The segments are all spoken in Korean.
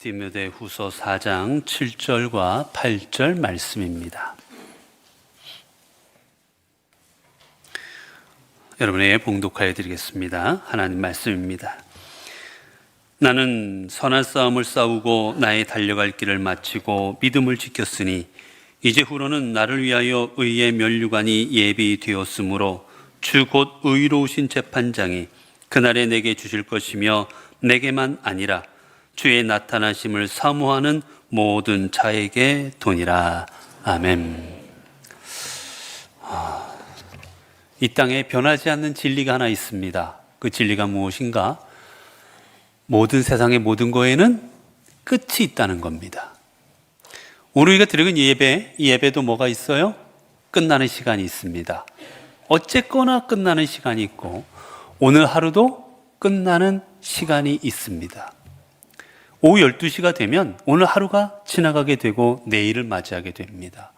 디모데후서 4장 7절과 8절 말씀입니다. 여러분에게 봉독하여 드리겠습니다. 하나님 말씀입니다. 나는 선한 싸움을 싸우고 나의 달려갈 길을 마치고 믿음을 지켰으니 이제 후로는 나를 위하여 의의 면류관이 예비되었으므로 주 곧 의로우신 재판장이 그날에 내게 주실 것이며 내게만 아니라 주의 나타나심을 사모하는 모든 자에게 도니라. 아멘. 이 땅에 변하지 않는 진리가 하나 있습니다. 그 진리가 무엇인가? 모든 세상의 모든 거에는 끝이 있다는 겁니다. 오늘 우리가 드리는 이 예배도 뭐가 있어요? 끝나는 시간이 있습니다. 어쨌거나 끝나는 시간이 있고 오늘 하루도 끝나는 시간이 있습니다. 오후 12시가 되면 오늘 하루가 지나가게 되고 내일을 맞이하게 됩니다.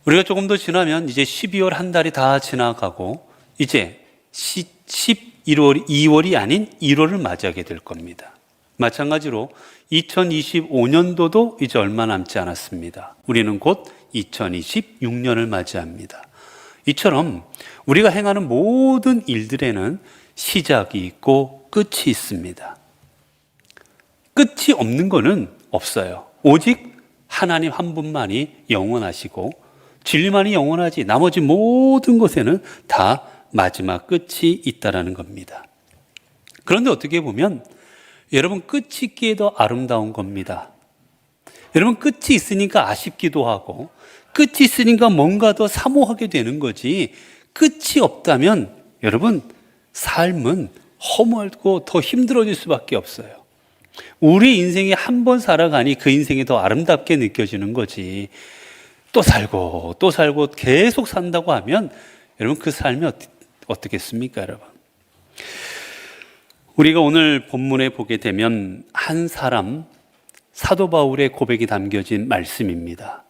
우리가 조금 더 지나면 이제 12월 한 달이 다 지나가고 이제 2월이 아닌 1월을 맞이하게 될 겁니다. 마찬가지로 2025년도도 이제 얼마 남지 않았습니다. 우리는 곧 2026년을 맞이합니다. 이처럼 우리가 행하는 모든 일들에는 시작이 있고 끝이 있습니다. 끝이 없는 것은 없어요. 오직 하나님 한 분만이 영원하시고 진리만이 영원하지 나머지 모든 것에는 다 마지막 끝이 있다라는 겁니다. 그런데 어떻게 보면 여러분 끝이 있기에 더 아름다운 겁니다. 여러분 끝이 있으니까 아쉽기도 하고 끝이 있으니까 뭔가 더 사모하게 되는 거지 끝이 없다면 여러분 삶은 허물고 더 힘들어질 수밖에 없어요. 우리 인생이 한 번 살아가니 그 인생이 더 아름답게 느껴지는 거지 또 살고 또 살고 계속 산다고 하면 여러분 그 삶이 어떻겠습니까 여러분? 우리가 오늘 본문에 보게 되면 한 사람 사도 바울의 고백이 담겨진 말씀입니다.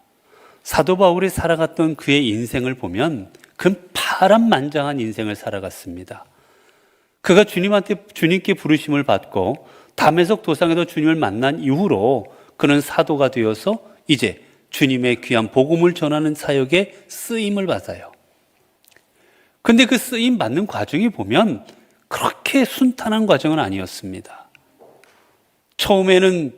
사도 바울이 살아갔던 그의 인생을 보면 그 파란만장한 인생을 살아갔습니다. 그가 주님께 부르심을 받고 다메섹 도상에서 주님을 만난 이후로 그는 사도가 되어서 이제 주님의 귀한 복음을 전하는 사역에 쓰임을 받아요. 근데 그 쓰임 받는 과정이 보면 그렇게 순탄한 과정은 아니었습니다. 처음에는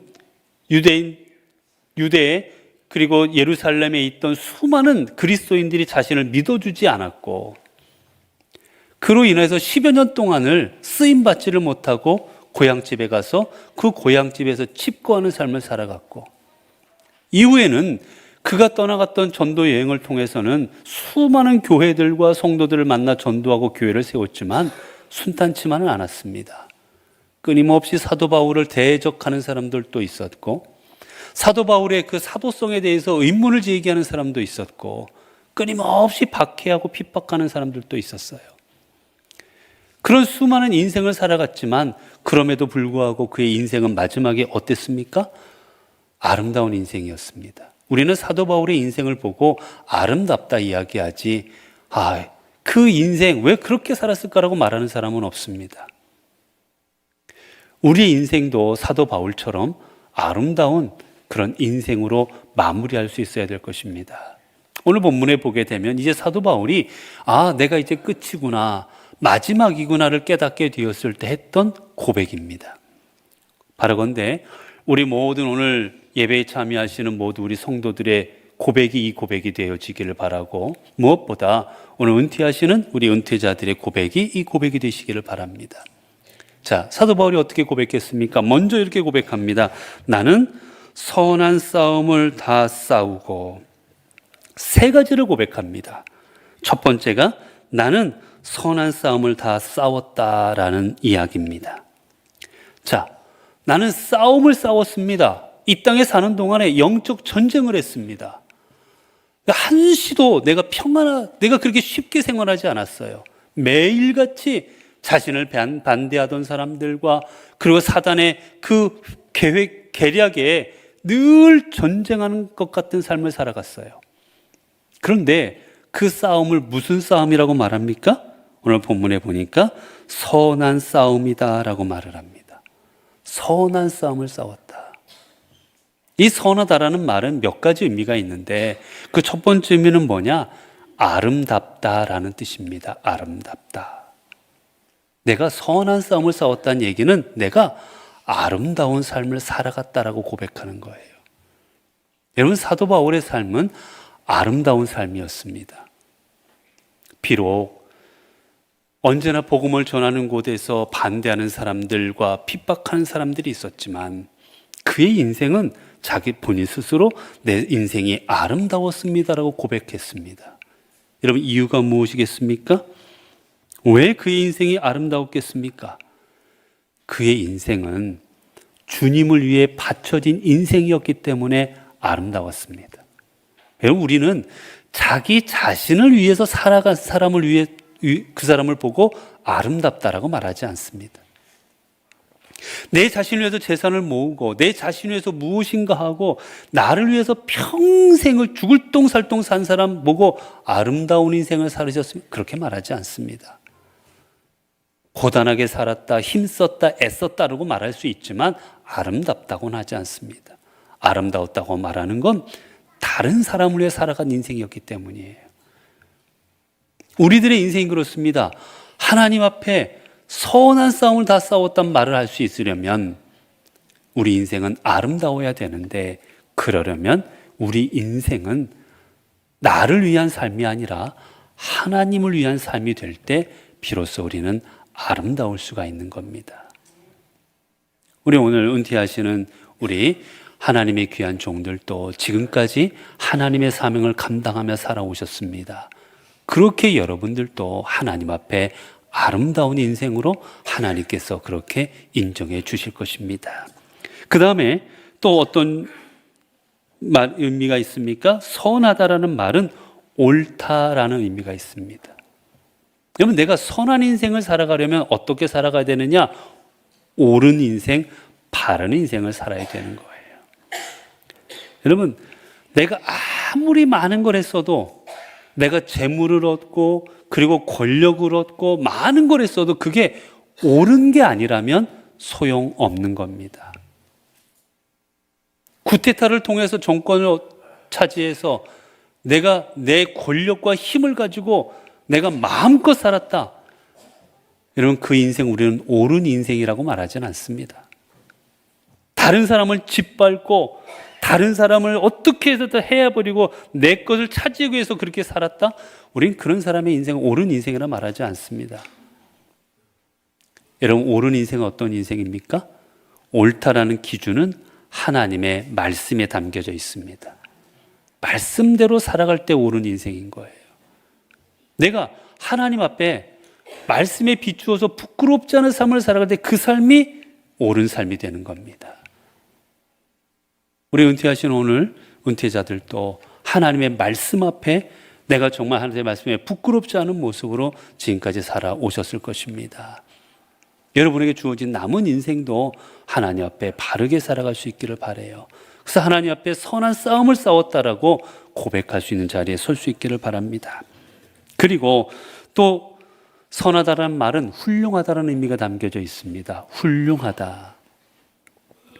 유대에 그리고 예루살렘에 있던 수많은 그리스도인들이 자신을 믿어주지 않았고 그로 인해서 10여 년 동안을 쓰임받지를 못하고 고향집에 가서 그 고향집에서 칩거하는 삶을 살아갔고 이후에는 그가 떠나갔던 전도 여행을 통해서는 수많은 교회들과 성도들을 만나 전도하고 교회를 세웠지만 순탄치만은 않았습니다. 끊임없이 사도 바울을 대적하는 사람들도 있었고 사도 바울의 그 사도성에 대해서 의문을 제기하는 사람도 있었고 끊임없이 박해하고 핍박하는 사람들도 있었어요. 그런 수많은 인생을 살아갔지만 그럼에도 불구하고 그의 인생은 마지막에 어땠습니까? 아름다운 인생이었습니다. 우리는 사도 바울의 인생을 보고 아름답다 이야기하지 그 인생 왜 그렇게 살았을까라고 말하는 사람은 없습니다. 우리의 인생도 사도 바울처럼 아름다운 그런 인생으로 마무리할 수 있어야 될 것입니다. 오늘 본문에 보게 되면 이제 사도 바울이 내가 이제 끝이구나 마지막이구나를 깨닫게 되었을 때 했던 고백입니다. 바라건대 우리 모든 오늘 예배에 참여하시는 모두 우리 성도들의 고백이 이 고백이 되어지기를 바라고 무엇보다 오늘 은퇴하시는 우리 은퇴자들의 고백이 이 고백이 되시기를 바랍니다. 자, 사도 바울이 어떻게 고백했습니까? 먼저 이렇게 고백합니다. 나는 선한 싸움을 다 싸우고 세 가지를 고백합니다. 첫 번째가 나는 선한 싸움을 다 싸웠다라는 이야기입니다. 자, 나는 싸움을 싸웠습니다. 이 땅에 사는 동안에 영적 전쟁을 했습니다. 한시도 내가 그렇게 쉽게 생활하지 않았어요. 매일같이 자신을 반대하던 사람들과 그리고 사단의 그 계략에 늘 전쟁하는 것 같은 삶을 살아갔어요. 그런데 그 싸움을 무슨 싸움이라고 말합니까? 오늘 본문에 보니까 선한 싸움이다 라고 말을 합니다. 선한 싸움을 싸웠다. 이 선하다라는 말은 몇 가지 의미가 있는데 그 첫 번째 의미는 뭐냐? 아름답다라는 뜻입니다. 아름답다. 내가 선한 싸움을 싸웠다는 얘기는 내가 아름다운 삶을 살아갔다라고 고백하는 거예요. 여러분, 사도 바울의 삶은 아름다운 삶이었습니다. 비록 언제나 복음을 전하는 곳에서 반대하는 사람들과 핍박하는 사람들이 있었지만 그의 인생은 자기 본인 스스로 내 인생이 아름다웠습니다라고 고백했습니다. 여러분, 이유가 무엇이겠습니까? 왜 그의 인생이 아름다웠겠습니까? 그의 인생은 주님을 위해 바쳐진 인생이었기 때문에 아름다웠습니다. 여러분, 우리는 자기 자신을 위해서 살아간 사람을 위해 그 사람을 보고 아름답다라고 말하지 않습니다. 내 자신을 위해서 재산을 모으고 내 자신을 위해서 무엇인가 하고 나를 위해서 평생을 죽을 똥살똥 산 사람 보고 아름다운 인생을 살으셨습니다. 그렇게 말하지 않습니다. 고단하게 살았다, 힘썼다, 애썼다라고 말할 수 있지만 아름답다고는 하지 않습니다. 아름다웠다고 말하는 건 다른 사람을 위해 살아간 인생이었기 때문이에요. 우리들의 인생이 그렇습니다. 하나님 앞에 선한 싸움을 다 싸웠단 말을 할 수 있으려면 우리 인생은 아름다워야 되는데, 그러려면 우리 인생은 나를 위한 삶이 아니라 하나님을 위한 삶이 될 때 비로소 우리는 아름다울 수가 있는 겁니다. 우리 오늘 은퇴하시는 우리 하나님의 귀한 종들도 지금까지 하나님의 사명을 감당하며 살아오셨습니다. 그렇게 여러분들도 하나님 앞에 아름다운 인생으로 하나님께서 그렇게 인정해 주실 것입니다. 그 다음에 또 어떤 의미가 있습니까? 선하다라는 말은 옳다라는 의미가 있습니다. 여러분, 내가 선한 인생을 살아가려면 어떻게 살아가야 되느냐? 옳은 인생, 바른 인생을 살아야 되는 거예요. 여러분, 내가 아무리 많은 걸 했어도, 내가 재물을 얻고 그리고 권력을 얻고 많은 걸 했어도 그게 옳은 게 아니라면 소용없는 겁니다. 쿠데타를 통해서 정권을 차지해서 내가 내 권력과 힘을 가지고 내가 마음껏 살았다. 여러분, 그 인생 우리는 옳은 인생이라고 말하지는 않습니다. 다른 사람을 짓밟고 다른 사람을 어떻게 해서든 해야버리고 내 것을 차지하기 위해서 그렇게 살았다? 우린 그런 사람의 인생은 옳은 인생이라 말하지 않습니다. 여러분, 옳은 인생은 어떤 인생입니까? 옳다라는 기준은 하나님의 말씀에 담겨져 있습니다. 말씀대로 살아갈 때 옳은 인생인 거예요. 내가 하나님 앞에 말씀에 비추어서 부끄럽지 않은 삶을 살아갈 때 그 삶이 옳은 삶이 되는 겁니다. 우리 은퇴하신 오늘 은퇴자들도 하나님의 말씀 앞에 내가 정말 하나님의 말씀에 부끄럽지 않은 모습으로 지금까지 살아오셨을 것입니다. 여러분에게 주어진 남은 인생도 하나님 앞에 바르게 살아갈 수 있기를 바라요. 그래서 하나님 앞에 선한 싸움을 싸웠다라고 고백할 수 있는 자리에 설 수 있기를 바랍니다. 그리고 또 선하다라는 말은 훌륭하다라는 의미가 담겨져 있습니다. 훌륭하다.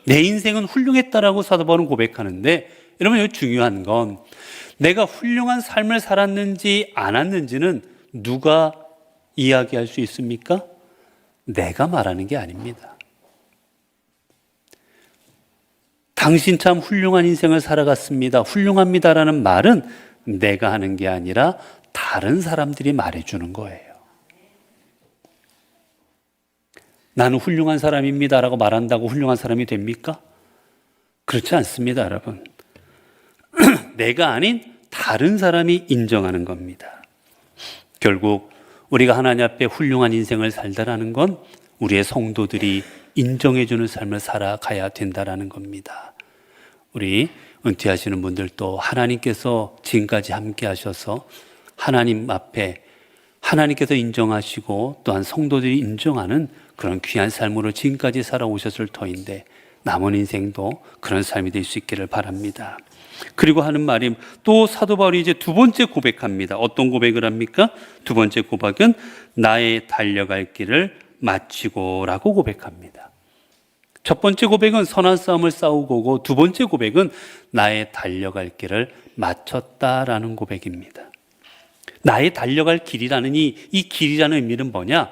내 인생은 훌륭했다라고 사도 바울은 고백하는데, 여러분, 여기 중요한 건 내가 훌륭한 삶을 살았는지 않았는지는 누가 이야기할 수 있습니까? 내가 말하는 게 아닙니다. 당신 참 훌륭한 인생을 살아갔습니다, 훌륭합니다라는 말은 내가 하는 게 아니라 다른 사람들이 말해주는 거예요. 나는 훌륭한 사람입니다라고 말한다고 훌륭한 사람이 됩니까? 그렇지 않습니다, 여러분. 내가 아닌 다른 사람이 인정하는 겁니다. 결국 우리가 하나님 앞에 훌륭한 인생을 살다라는 건 우리의 성도들이 인정해주는 삶을 살아가야 된다라는 겁니다. 우리 은퇴하시는 분들도 하나님께서 지금까지 함께 하셔서 하나님 앞에 하나님께서 인정하시고 또한 성도들이 인정하는 그런 귀한 삶으로 지금까지 살아오셨을 터인데 남은 인생도 그런 삶이 될 수 있기를 바랍니다. 그리고 하는 말이 또 사도 바울이 이제 두 번째 고백합니다. 어떤 고백을 합니까? 두 번째 고백은 나의 달려갈 길을 마치고라고 고백합니다. 첫 번째 고백은 선한 싸움을 싸우고 오고, 두 번째 고백은 나의 달려갈 길을 마쳤다라는 고백입니다. 나의 달려갈 길이라는 이 길이라는 의미는 뭐냐?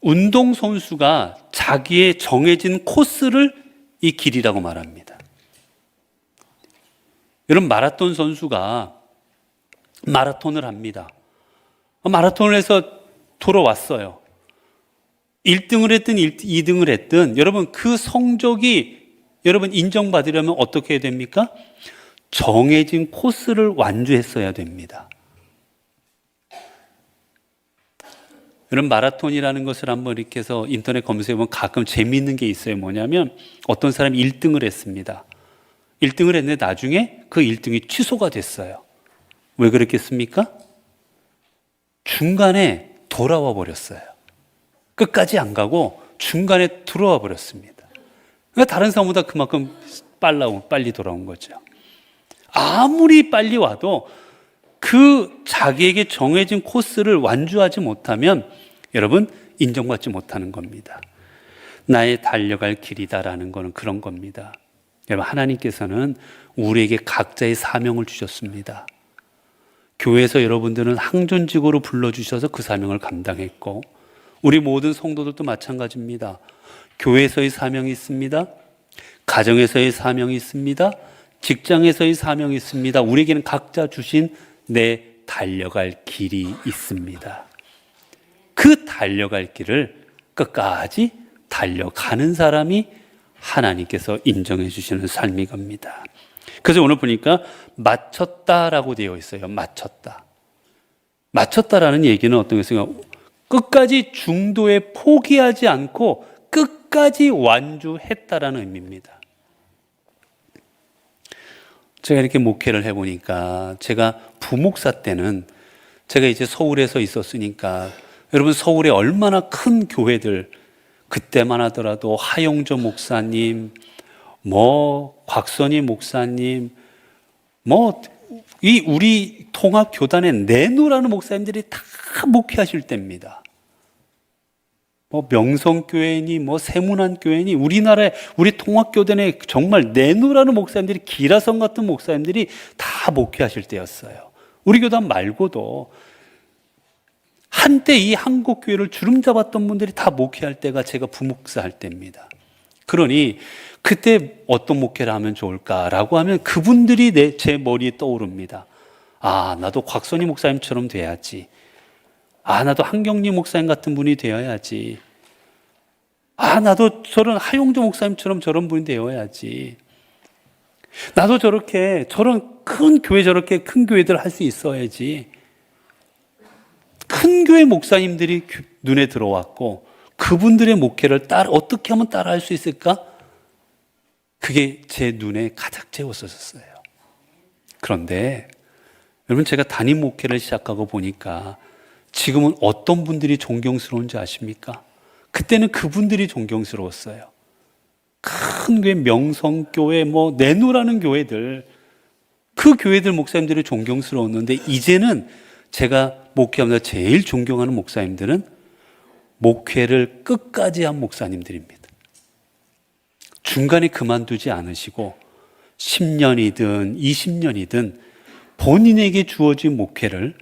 운동선수가 자기의 정해진 코스를 이 길이라고 말합니다. 여러분, 마라톤 선수가 마라톤을 합니다. 마라톤을 해서 돌아왔어요. 1등을 했든 2등을 했든 여러분 그 성적이 여러분 인정받으려면 어떻게 해야 됩니까? 정해진 코스를 완주했어야 됩니다. 여러분, 마라톤이라는 것을 한번 이렇게 해서 인터넷 검색해보면 가끔 재미있는 게 있어요. 뭐냐면 어떤 사람이 1등을 했습니다. 1등을 했는데 나중에 그 1등이 취소가 됐어요. 왜 그랬겠습니까? 중간에 돌아와 버렸어요. 끝까지 안 가고 중간에 들어와 버렸습니다. 그러니까 다른 사람보다 그만큼 빨리 돌아온 거죠. 아무리 빨리 와도 그 자기에게 정해진 코스를 완주하지 못하면 여러분 인정받지 못하는 겁니다. 나의 달려갈 길이다라는 것은 그런 겁니다. 여러분, 하나님께서는 우리에게 각자의 사명을 주셨습니다. 교회에서 여러분들은 항존직으로 불러주셔서 그 사명을 감당했고, 우리 모든 성도들도 마찬가지입니다. 교회에서의 사명이 있습니다. 가정에서의 사명이 있습니다. 직장에서의 사명이 있습니다. 우리에게는 각자 주신 내 달려갈 길이 있습니다. 그 달려갈 길을 끝까지 달려가는 사람이 하나님께서 인정해 주시는 삶이 겁니다. 그래서 오늘 보니까 마쳤다라고 되어 있어요. 마쳤다. 마쳤다라는 얘기는 어떤 것인가? 끝까지 중도에 포기하지 않고 끝까지 완주했다라는 의미입니다. 제가 이렇게 목회를 해보니까 제가 부목사 때는 제가 이제 서울에서 있었으니까 여러분, 서울에 얼마나 큰 교회들, 그때만 하더라도 하용조 목사님, 곽선희 목사님, 이 우리 통합교단에 내노라는 목사님들이 다 목회하실 때입니다. 명성교회니 세문안교회니 우리나라에 우리 통합교단에 정말 내노라는 목사님들이, 기라성 같은 목사님들이 다 목회하실 때였어요. 우리 교단 말고도 한때 이 한국교회를 주름 잡았던 분들이 다 목회할 때가 제가 부목사할 때입니다. 그러니 그때 어떤 목회를 하면 좋을까라고 하면 그분들이 제 머리에 떠오릅니다. 나도 곽선희 목사님처럼 돼야지. 나도 한경리 목사님 같은 분이 되어야지. 나도 저런 하용조 목사님처럼 저런 분이 되어야지. 나도 저런 큰 교회, 저렇게 큰 교회들 할 수 있어야지. 큰 교회 목사님들이 눈에 들어왔고 그분들의 목회를 어떻게 하면 따라할 수 있을까? 그게 제 눈에 가득 채웠었어요. 그런데 여러분, 제가 담임 목회를 시작하고 보니까 지금은 어떤 분들이 존경스러운지 아십니까? 그때는 그분들이 존경스러웠어요. 큰 교회, 명성교회, 내노라는 교회들, 그 교회들 목사님들이 존경스러웠는데 이제는 제가 목회하면서 제일 존경하는 목사님들은 목회를 끝까지 한 목사님들입니다. 중간에 그만두지 않으시고 10년이든 20년이든 본인에게 주어진 목회를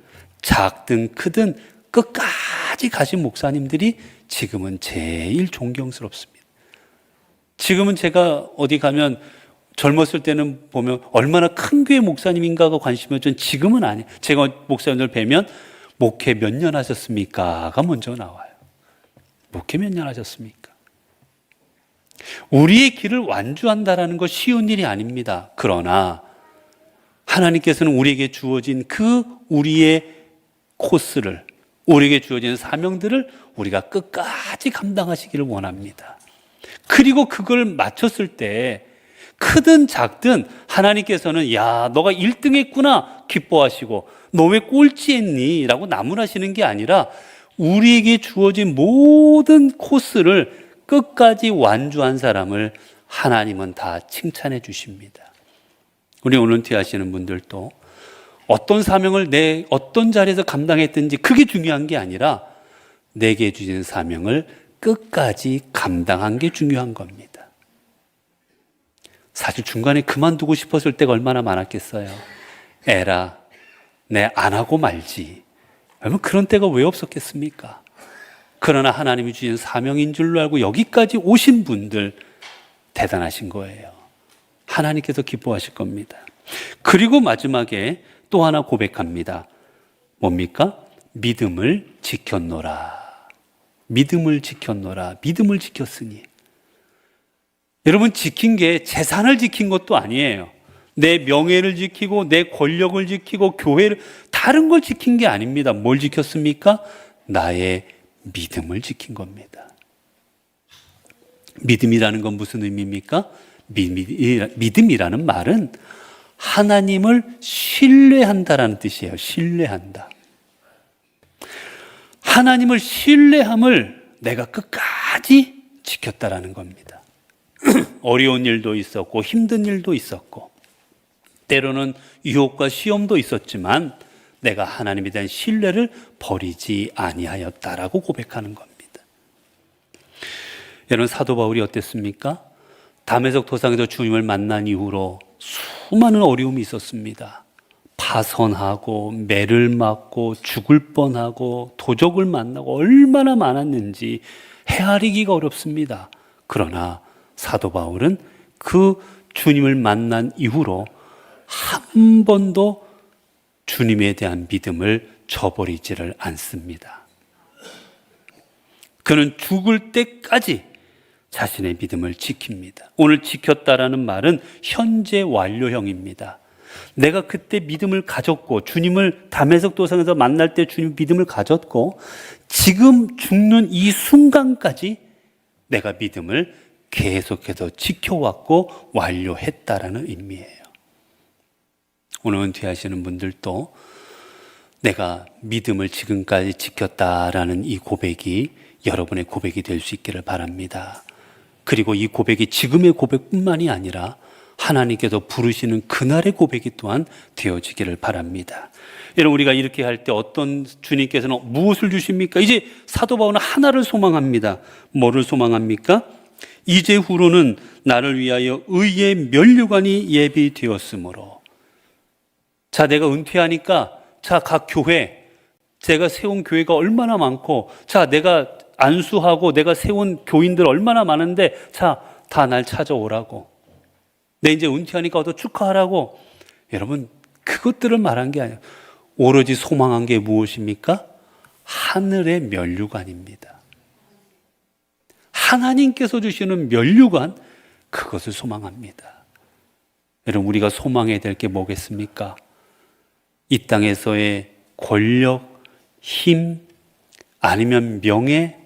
작든 크든 끝까지 가신 목사님들이 지금은 제일 존경스럽습니다. 지금은 제가 어디 가면 젊었을 때는 보면 얼마나 큰 교회 목사님인가가 관심이었죠. 지금은 아니에요. 제가 목사님들 뵈면 목회 몇 년 하셨습니까?가 먼저 나와요. 목회 몇 년 하셨습니까? 우리의 길을 완주한다는 것 쉬운 일이 아닙니다. 그러나 하나님께서는 우리에게 주어진 우리의 코스를, 우리에게 주어진 사명들을 우리가 끝까지 감당하시기를 원합니다. 그리고 그걸 마쳤을 때 크든 작든 하나님께서는 너가 1등 했구나 기뻐하시고 너 왜 꼴찌했니? 라고 나무라시는 게 아니라 우리에게 주어진 모든 코스를 끝까지 완주한 사람을 하나님은 다 칭찬해 주십니다. 우리 오는티 하시는 분들도 어떤 사명을 어떤 자리에서 감당했든지 그게 중요한 게 아니라 내게 주신 사명을 끝까지 감당한 게 중요한 겁니다. 사실 중간에 그만두고 싶었을 때가 얼마나 많았겠어요. 에라, 내 안 하고 말지. 여러분, 그런 때가 왜 없었겠습니까? 그러나 하나님이 주신 사명인 줄로 알고 여기까지 오신 분들 대단하신 거예요. 하나님께서 기뻐하실 겁니다. 그리고 마지막에 또 하나 고백합니다. 뭡니까? 믿음을 지켰노라. 믿음을 지켰노라. 믿음을 지켰으니. 여러분, 지킨 게 재산을 지킨 것도 아니에요. 내 명예를 지키고 내 권력을 지키고 교회를, 다른 걸 지킨 게 아닙니다. 뭘 지켰습니까? 나의 믿음을 지킨 겁니다. 믿음이라는 건 무슨 의미입니까? 믿음이라는 말은 하나님을 신뢰한다라는 뜻이에요. 신뢰한다. 하나님을 신뢰함을 내가 끝까지 지켰다라는 겁니다. 어려운 일도 있었고 힘든 일도 있었고 때로는 유혹과 시험도 있었지만 내가 하나님에 대한 신뢰를 버리지 아니하였다라고 고백하는 겁니다. 여러분, 사도 바울이 어땠습니까? 다메섹 도상에서 주님을 만난 이후로 수많은 어려움이 있었습니다. 파선하고 매를 맞고 죽을 뻔하고 도적을 만나고 얼마나 많았는지 헤아리기가 어렵습니다. 그러나 사도 바울은 그 주님을 만난 이후로 한 번도 주님에 대한 믿음을 저버리지를 않습니다. 그는 죽을 때까지 자신의 믿음을 지킵니다. 오늘 지켰다라는 말은 현재 완료형입니다. 내가 그때 믿음을 가졌고 주님을 다메섹 도상에서 만날 때 주님 믿음을 가졌고 지금 죽는 이 순간까지 내가 믿음을 계속해서 지켜왔고 완료했다라는 의미예요. 오늘 은퇴하시는 분들도 내가 믿음을 지금까지 지켰다라는 이 고백이 여러분의 고백이 될 수 있기를 바랍니다. 그리고 이 고백이 지금의 고백뿐만이 아니라 하나님께서 부르시는 그날의 고백이 또한 되어지기를 바랍니다. 여러분, 우리가 이렇게 할 때 어떤 주님께서는 무엇을 주십니까? 이제 사도 바울은 하나를 소망합니다. 뭐를 소망합니까? 이제후로는 나를 위하여 의의 면류관이 예비되었으므로. 자, 내가 은퇴하니까 각 교회, 제가 세운 교회가 얼마나 많고, 내가 안수하고 내가 세운 교인들 얼마나 많은데, 다 날 찾아오라고. 내 이제 은퇴하니까 어서 축하하라고. 여러분, 그것들을 말한 게 아니에요. 오로지 소망한 게 무엇입니까? 하늘의 면류관입니다. 하나님께서 주시는 면류관, 그것을 소망합니다. 여러분, 우리가 소망해야 될 게 뭐겠습니까? 이 땅에서의 권력, 힘, 아니면 명예,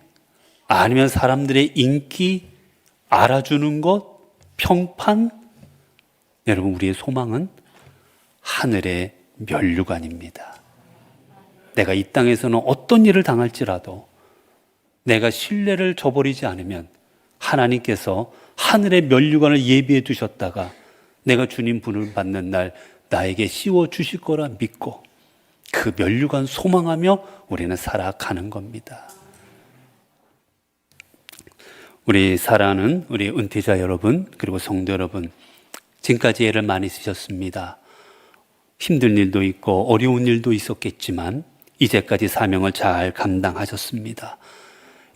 아니면 사람들의 인기, 알아주는 것, 평판. 여러분, 우리의 소망은 하늘의 면류관입니다. 내가 이 땅에서는 어떤 일을 당할지라도 내가 신뢰를 저버리지 않으면 하나님께서 하늘의 면류관을 예비해 두셨다가 내가 주님 분을 받는 날 나에게 씌워 주실 거라 믿고 그 면류관 소망하며 우리는 살아가는 겁니다. 우리 사랑하는 우리 은퇴자 여러분, 그리고 성도 여러분, 지금까지 애를 많이 쓰셨습니다. 힘든 일도 있고 어려운 일도 있었겠지만 이제까지 사명을 잘 감당하셨습니다.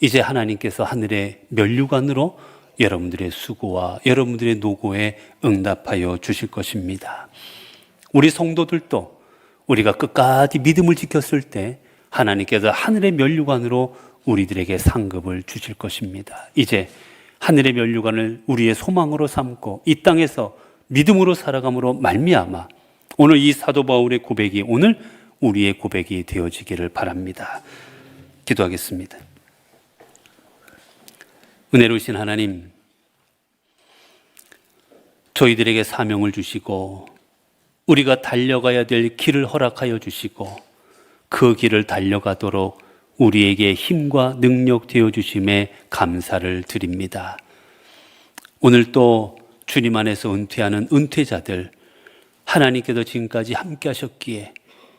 이제 하나님께서 하늘의 면류관으로 여러분들의 수고와 여러분들의 노고에 응답하여 주실 것입니다. 우리 성도들도 우리가 끝까지 믿음을 지켰을 때 하나님께서 하늘의 면류관으로 우리들에게 상급을 주실 것입니다. 이제 하늘의 면류관을 우리의 소망으로 삼고 이 땅에서 믿음으로 살아감으로 말미암아 오늘 이 사도 바울의 고백이 오늘 우리의 고백이 되어지기를 바랍니다. 기도하겠습니다. 은혜로우신 하나님, 저희들에게 사명을 주시고 우리가 달려가야 될 길을 허락하여 주시고 그 길을 달려가도록 우리에게 힘과 능력 되어 주심에 감사를 드립니다. 오늘 또 주님 안에서 은퇴하는 은퇴자들, 하나님께서 지금까지 함께 하셨기에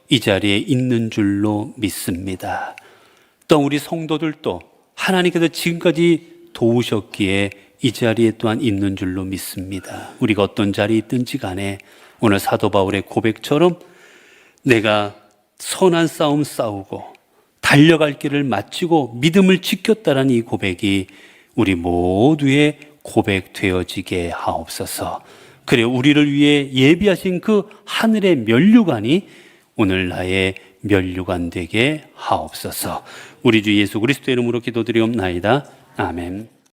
이 자리에 있는 줄로 믿습니다. 또 우리 성도들도 하나님께서 지금까지 도우셨기에 이 자리에 또한 있는 줄로 믿습니다. 우리가 어떤 자리에 있든지 간에 오늘 사도 바울의 고백처럼 내가 선한 싸움 싸우고 달려갈 길을 마치고 믿음을 지켰다라는 이 고백이 우리 모두의 고백 되어지게 하옵소서. 그래 우리를 위해 예비하신 그 하늘의 면류관이 오늘 나의 면류관 되게 하옵소서. 우리 주 예수 그리스도의 이름으로 기도드리옵나이다. 아멘.